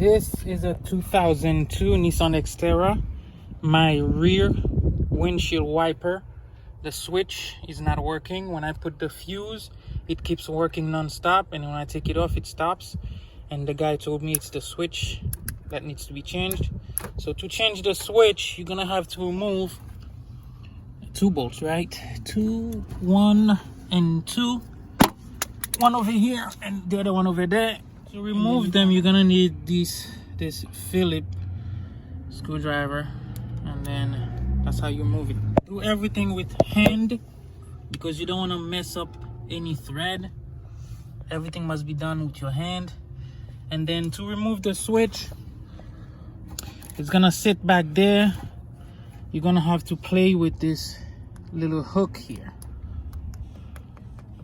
This is a 2002 Nissan Xterra. My rear windshield wiper, the switch is not working. When I put the fuse, it keeps working non-stop, and when I take it off, it stops. And the guy told me it's the switch that needs to be changed. So to change the switch, you're gonna have to remove 2 bolts, right? 2, 1 and 2. One over here and the other one over there. To remove them, you're gonna need this Phillips screwdriver, and then that's how you move it. Do everything with hand because you don't want to mess up any thread. Everything must be done with your hand. And then to remove the switch, it's gonna sit back there. You're gonna have to play with this little hook here.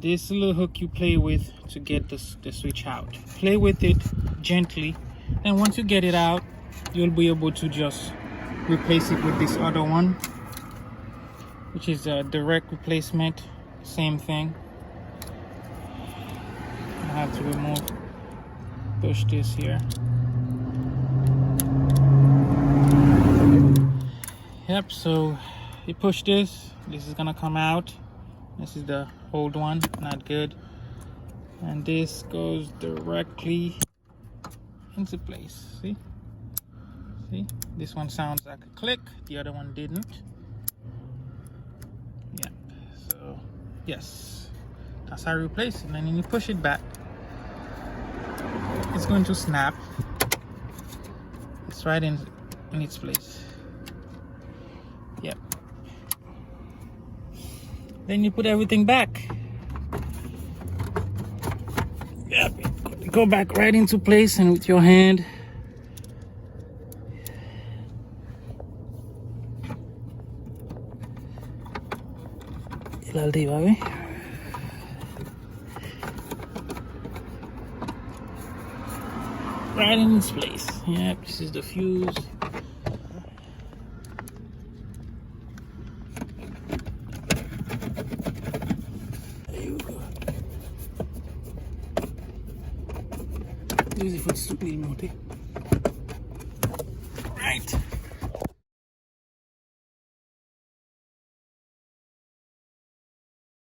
This little hook you play with to get the switch out. Play with it gently, and once you get it out, you'll be able to just replace it with this other one, which is a direct replacement. Same thing. I have to push this here. Yep, so you push this is gonna come out. This is the old one, not good. And this goes directly into place. See? This one sounds like a click, the other one didn't. Yeah, so yes, that's how you replace it. And then you push it back, it's going to snap. It's right in its place. Yep. Then you put everything back. Yep. Go back right into place, and with your hand, right in its place. Yep, this is the fuse. Use it for the stupid motor. Right.